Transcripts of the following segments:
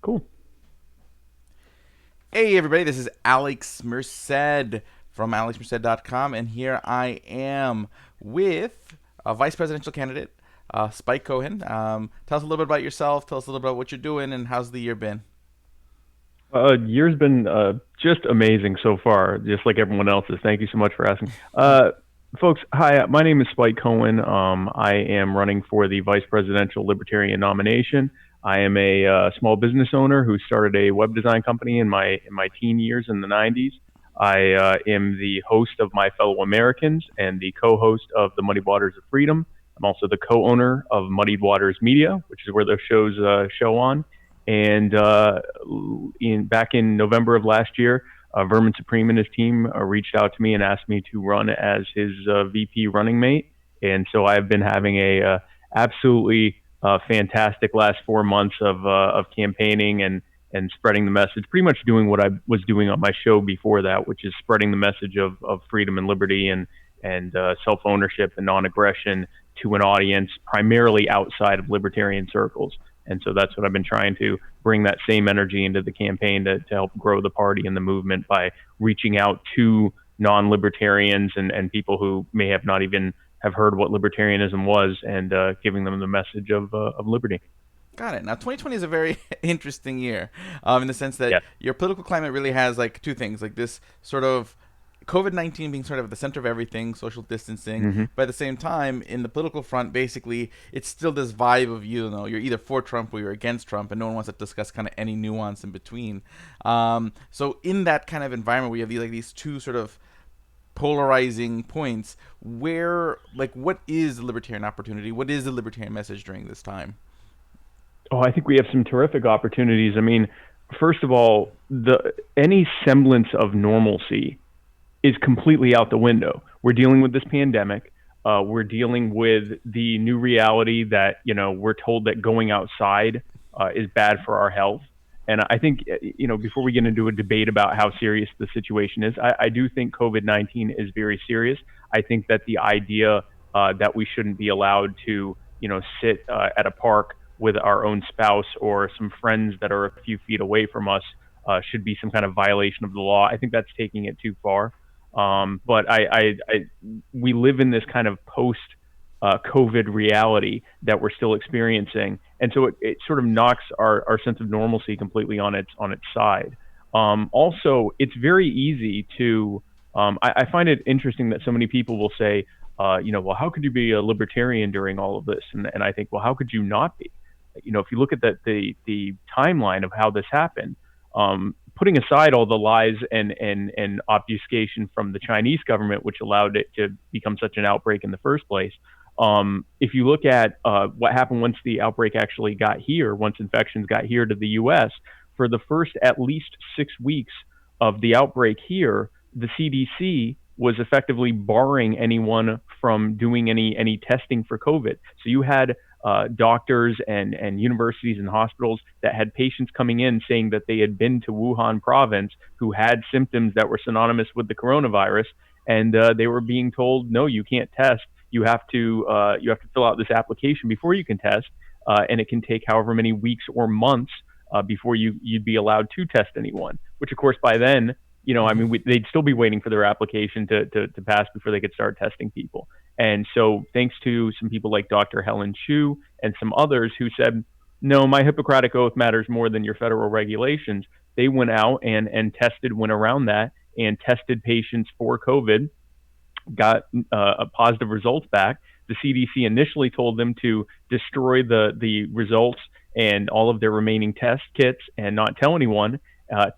Cool. Hey everybody, this is Alex Merced from alexmerced.com, and here I am with a vice presidential candidate, Spike Cohen. Tell us a little bit about yourself, tell us a little bit about what you're doing, and how's the year been? Year's been just amazing so far, just like everyone else's. Thank you so much for asking. Folks, hi, my name is Spike Cohen. I am running for the vice presidential libertarian nomination. I am a small business owner who started a web design company in my teen years in the 90s. I am the host of My Fellow Americans and the co-host of the Muddy Waters of Freedom. I'm also the co-owner of Muddied Waters Media, which is where those shows show on. And in back in November of last year, Vermin Supreme and his team reached out to me and asked me to run as his VP running mate. And so I've been having a absolutely fantastic last 4 months of campaigning and spreading the message. Pretty much doing what I was doing on my show before that, which is spreading the message of freedom and liberty and self ownership and non aggression to an audience primarily outside of libertarian circles. And so that's what I've been trying to bring that same energy into the campaign to help grow the party and the movement by reaching out to non-libertarians and people who may have not even have heard what libertarianism was and giving them the message of liberty. Got it. Now, 2020 is a very interesting year, in the sense that Yeah. your political climate really has like two things, like this sort of COVID-19 being sort of at the center of everything, social distancing, Hmm. but at the same time, in the political front, basically, it's still this vibe of, you're either for Trump or you're against Trump, and no one wants to discuss kind of any nuance in between. So in that kind of environment, we have these two sort of polarizing points. What is the libertarian opportunity? What is the libertarian message during this time? Oh, I think we have some terrific opportunities. I mean, first of all, the any semblance of normalcy is completely out the window. We're dealing with this pandemic. We're dealing with the new reality that we're told that going outside is bad for our health. And I think before we get into a debate about how serious the situation is, I do think COVID-19 is very serious. I think that the idea that we shouldn't be allowed to sit at a park with our own spouse or some friends that are a few feet away from us should be some kind of violation of the law. I think that's taking it too far. But we live in this kind of post COVID reality that we're still experiencing, and so it sort of knocks our sense of normalcy completely on its side. Also, it's very easy to. I find it interesting that so many people will say, well, how could you be a libertarian during all of this? And I think, well, how could you not be? If you look at the timeline of how this happened, putting aside all the lies and obfuscation from the Chinese government, which allowed it to become such an outbreak in the first place. If you look at what happened once the outbreak actually got here, once infections got here to the U.S., for the first at least 6 weeks of the outbreak here, the CDC was effectively barring anyone from doing any testing for COVID. So you had doctors and universities and hospitals that had patients coming in saying that they had been to Wuhan province who had symptoms that were synonymous with the coronavirus, and they were being told, no, you can't test. You have to fill out this application before you can test, and it can take however many weeks or months before you'd be allowed to test anyone. Which, of course, by then, I Mm-hmm. mean, they'd still be waiting for their application to pass before they could start testing people. And so, thanks to some people like Dr. Helen Chu and some others who said, no, my Hippocratic Oath matters more than your federal regulations, they went out and tested, went around that, and tested patients for COVID, got a positive results back. The CDC initially told them to destroy the results and all of their remaining test kits and not tell anyone.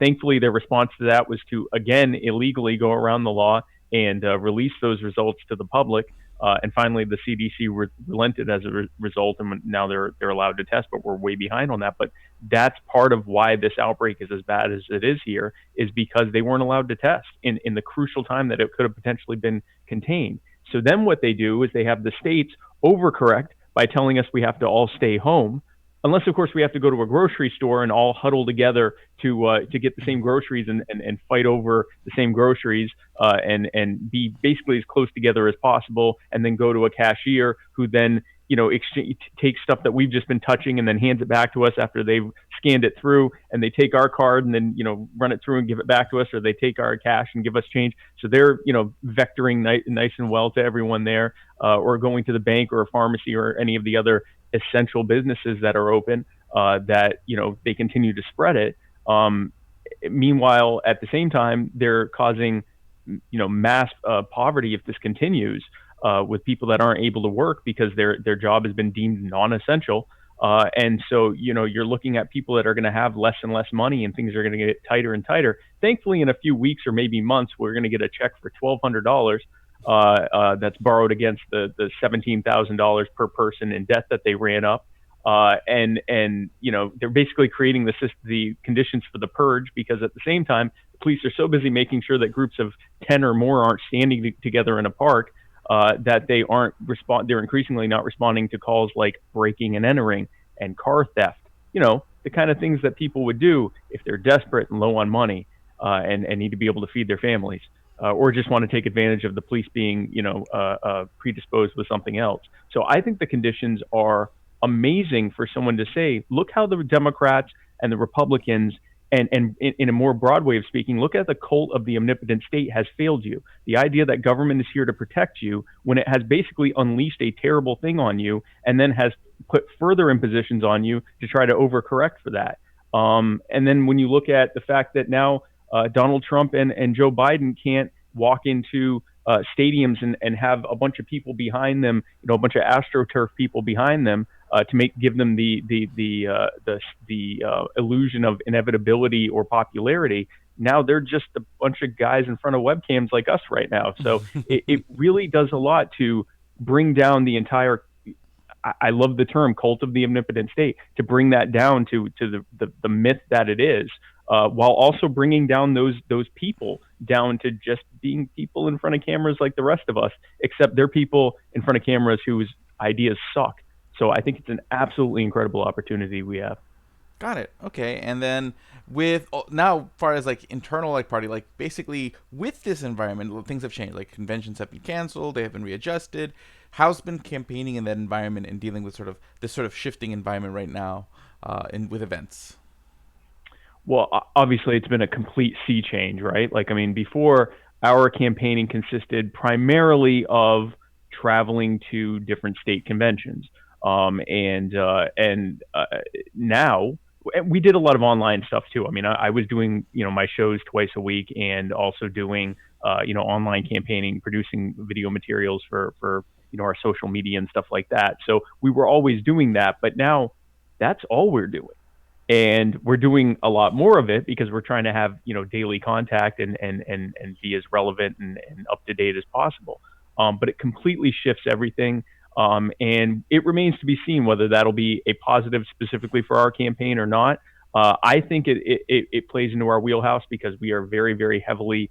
Thankfully, their response to that was to again illegally go around the law and release those results to the public. And finally, the CDC relented as a result, and now they're allowed to test. But we're way behind on that. But that's part of why this outbreak is as bad as it is here, is because they weren't allowed to test in the crucial time that it could have potentially been contained. So then what they do is they have the states overcorrect by telling us we have to all stay home, unless of course we have to go to a grocery store and all huddle together to get the same groceries and fight over the same groceries and be basically as close together as possible, and then go to a cashier who then takes stuff that we've just been touching and then hands it back to us after they've scanned it through, and they take our card and then run it through and give it back to us, or they take our cash and give us change. So they're vectoring nice and well to everyone there, or going to the bank or a pharmacy or any of the other essential businesses that are open, that they continue to spread it. Meanwhile, at the same time, they're causing mass poverty if this continues, with people that aren't able to work because their job has been deemed non-essential. And so you're looking at people that are going to have less and less money, and things are going to get tighter and tighter. Thankfully, in a few weeks or maybe months, we're going to get a check for $1,200, that's borrowed against the $17,000 per person in debt that they ran up. And they're basically creating the conditions for the purge, because at the same time, the police are so busy making sure that groups of 10 or more aren't standing together in a park, that they're increasingly not responding to calls like breaking and entering and car theft. The kind of things that people would do if they're desperate and low on money, and need to be able to feed their families, or just want to take advantage of the police being predisposed with something else. So I think the conditions are amazing for someone to say, look how the Democrats and the Republicans, and in a more broad way of speaking, look at the cult of the omnipotent state has failed you. The idea that government is here to protect you, when it has basically unleashed a terrible thing on you, and then has put further impositions on you to try to overcorrect for that. And then when you look at the fact that now Donald Trump and Joe Biden can't walk into stadiums and have a bunch of people behind them, a bunch of AstroTurf people behind them, to give them the illusion of inevitability or popularity. Now they're just a bunch of guys in front of webcams like us right now. So it really does a lot to bring down the entire. I love the term cult of the omnipotent state, to bring that down to the myth that it is, while also bringing down those people down to just being people in front of cameras like the rest of us, except they're people in front of cameras whose ideas suck. So I think it's an absolutely incredible opportunity we have. Got it. Okay. And then with now, far as like internal like party, like basically with this environment, things have changed. Like conventions have been canceled, they have been readjusted. How's been campaigning in that environment and dealing with this sort of shifting environment right now, with events? Well, obviously, it's been a complete sea change, right? Like, I mean, before, our campaigning consisted primarily of traveling to different state conventions, and now we did a lot of online stuff too. I mean, I was doing my shows twice a week, and also doing online campaigning, producing video materials for our social media and stuff like that. So we were always doing that, but now that's all we're doing, and we're doing a lot more of it because we're trying to have daily contact, and be as relevant and up to date as possible. But it completely shifts everything, and it remains to be seen whether that'll be a positive specifically for our campaign or not. I think it plays into our wheelhouse because we are very, very heavily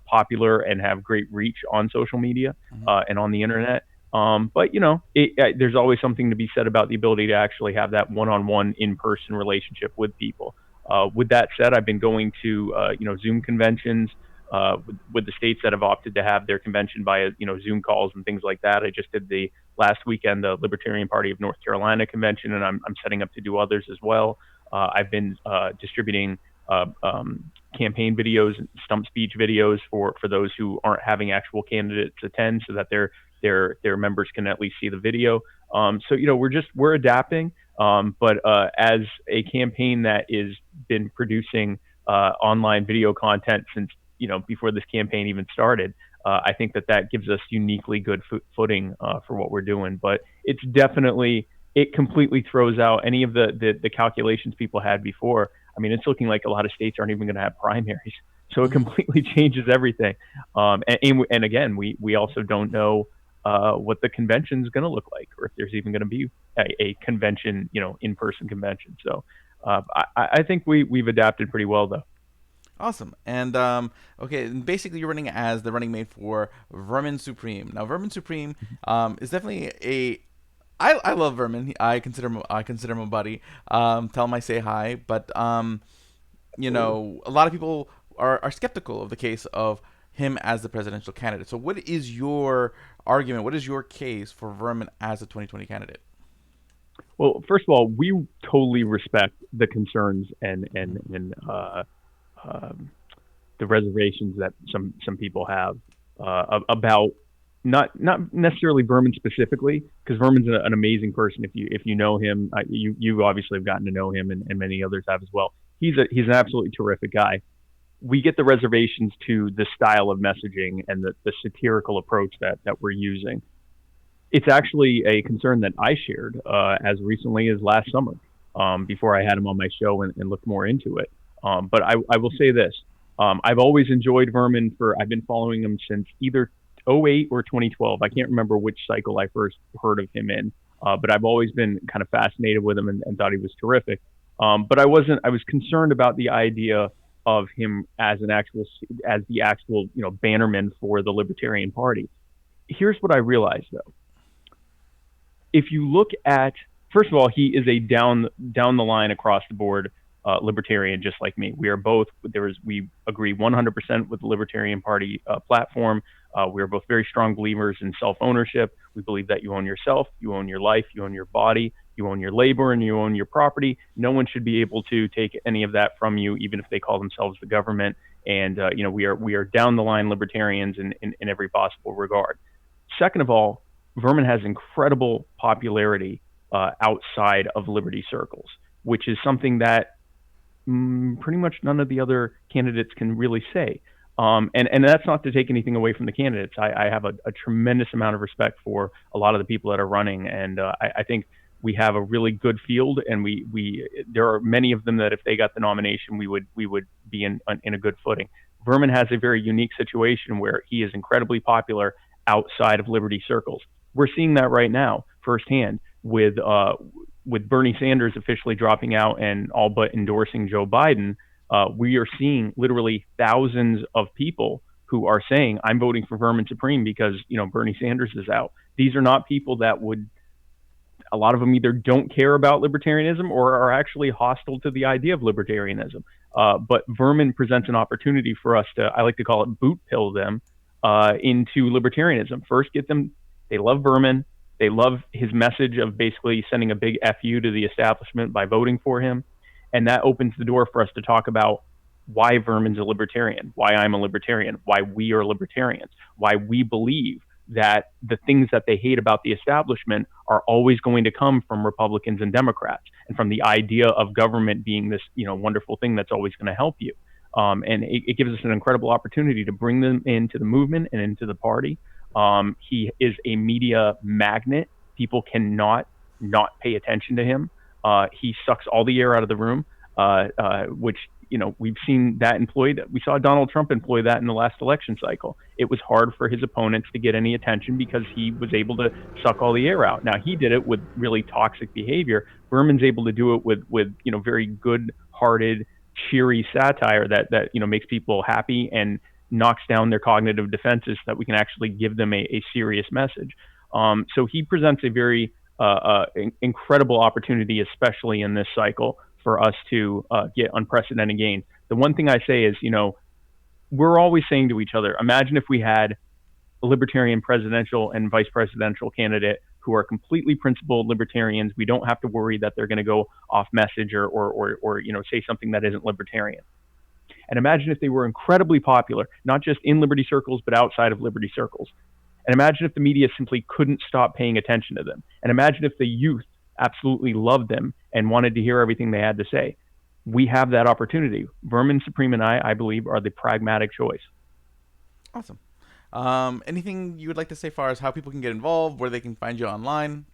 popular and have great reach on social media, Mm-hmm. and on the internet. But there's always something to be said about the ability to actually have that one-on-one, in-person relationship with people. With that said, I've been going to Zoom conventions, with the states that have opted to have their convention via Zoom calls and things like that. I just did the last weekend the Libertarian Party of North Carolina convention, and I'm setting up to do others as well. I've been distributing campaign videos, stump speech videos for those who aren't having actual candidates attend, so that their members can at least see the video. So we're adapting. But as a campaign that is been producing online video content since before this campaign even started, I think that gives us uniquely good footing for what we're doing. But it completely throws out any of the calculations people had before. I mean, it's looking like a lot of states aren't even going to have primaries, so it completely changes everything. And again, we also don't know what the convention is going to look like, or if there's even going to be a convention, in-person convention. So I think we've adapted pretty well, though. Awesome. And okay, and basically you're running as the running mate for Vermin Supreme. Now, Vermin Supreme is definitely a. I love Vermin. I consider him a buddy. Tell him I say hi. But a lot of people are skeptical of the case of him as the presidential candidate. So, what is your argument? What is your case for Vermin as a 2020 candidate? Well, first of all, we totally respect the concerns and um, the reservations that some people have about not necessarily Vermin specifically, because Vermin's an amazing person. If you know him, you obviously have gotten to know him, and many others have as well. He's an absolutely terrific guy. We get the reservations to the style of messaging and the satirical approach that we're using. It's actually a concern that I shared as recently as last summer, before I had him on my show and looked more into it. But I will say this: I've always enjoyed Vermin. I've been following him since either '08 or 2012. I can't remember which cycle I first heard of him in, but I've always been kind of fascinated with him and thought he was terrific. But I wasn't. I was concerned about the idea of him as the actual bannerman for the Libertarian Party. Here's what I realized though: if you look at, first of all, he is a down the line across the board libertarian, just like me. We are both we agree 100% with the Libertarian Party platform. We are both very strong believers in self ownership. We believe that you own yourself, you own your life, you own your body, you own your labor, and you own your property. No one should be able to take any of that from you, even if they call themselves the government. And we are down the line libertarians in every possible regard. Second of all, Vermin has incredible popularity outside of Liberty circles, which is something that pretty much none of the other candidates can really say. And that's not to take anything away from the candidates. I have a tremendous amount of respect for a lot of the people that are running, and I think we have a really good field, and we there are many of them that if they got the nomination, we would be in a good footing. Vermin has a very unique situation where he is incredibly popular outside of Liberty circles. We're seeing that right now firsthand with Bernie Sanders officially dropping out and all but endorsing Joe Biden. We are seeing literally thousands of people who are saying, "I'm voting for Vermin Supreme because Bernie Sanders is out." These are not people that would. A lot of them either don't care about libertarianism or are actually hostile to the idea of libertarianism. But Vermin presents an opportunity for us to, I like to call it, boot pill them into libertarianism. First, get them. They love Vermin. They love his message of basically sending a big fu to the establishment by voting for him, and that opens the door for us to talk about why Vermin's a libertarian, why I'm a libertarian, why we are libertarians, why we believe that the things that they hate about the establishment are always going to come from Republicans and Democrats, and from the idea of government being this wonderful thing that's always going to help you. And it gives us an incredible opportunity to bring them into the movement and into the party. He is a media magnet. People cannot not pay attention to him. He sucks all the air out of the room, which we've seen that employed. We saw Donald Trump employ that in the last election cycle. It was hard for his opponents to get any attention because he was able to suck all the air out. Now he did it with really toxic behavior. Berman's able to do it with very good-hearted, cheery satire that makes people happy and knocks down their cognitive defenses so that we can actually give them a serious message. So he presents a very incredible opportunity, especially in this cycle, for us to get unprecedented gains. The one thing I say is, we're always saying to each other, imagine if we had a libertarian presidential and vice presidential candidate who are completely principled libertarians. We don't have to worry that they're going to go off message or say something that isn't libertarian. And imagine if they were incredibly popular, not just in liberty circles, but outside of liberty circles. And imagine if the media simply couldn't stop paying attention to them. And imagine if the youth absolutely loved them and wanted to hear everything they had to say. We have that opportunity. Vermin Supreme and I believe, are the pragmatic choice. Awesome. Anything you would like to say as far as how people can get involved, where they can find you online?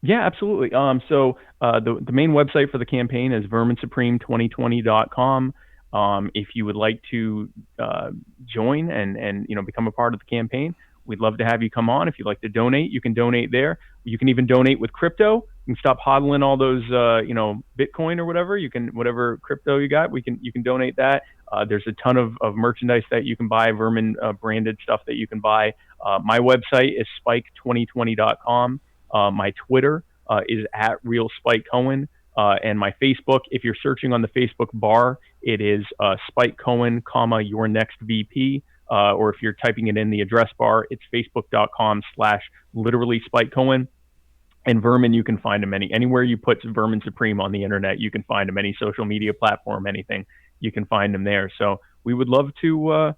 Yeah, absolutely. The main website for the campaign is verminsupreme2020.com. If you would like to join and become a part of the campaign, we'd love to have you come on. If you'd like to donate, you can donate there. You can even donate with crypto. You can stop hodling all those Bitcoin or whatever. You can, whatever crypto you got, you can donate that. There's a ton of merchandise that you can buy, Vermin branded stuff that you can buy. My website is spike2020.com. My Twitter is at real Spike Cohen. And my Facebook, if you're searching on the Facebook bar, it is Spike Cohen, your next VP. Or if you're typing it in the address bar, it's facebook.com/literally Spike Cohen. And Vermin, you can find them anywhere you put Vermin Supreme on the internet. You can find them, any social media platform, anything, you can find them there. So we'd love to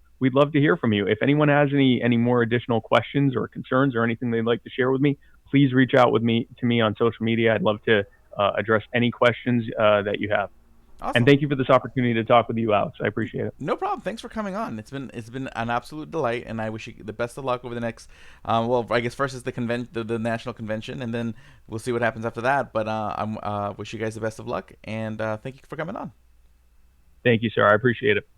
hear from you. If anyone has any more additional questions or concerns or anything they'd like to share with me, please reach out with me to me on social media. I'd love to address any questions that you have. And Awesome. thank you for this opportunity to talk with you, Alex. I appreciate it. No problem. Thanks for coming on. It's been an absolute delight, and I wish you the best of luck over the next. Well, I guess first is the national convention, and then we'll see what happens after that. But I'm wish you guys the best of luck, and thank you for coming on. Thank you, sir. I appreciate it.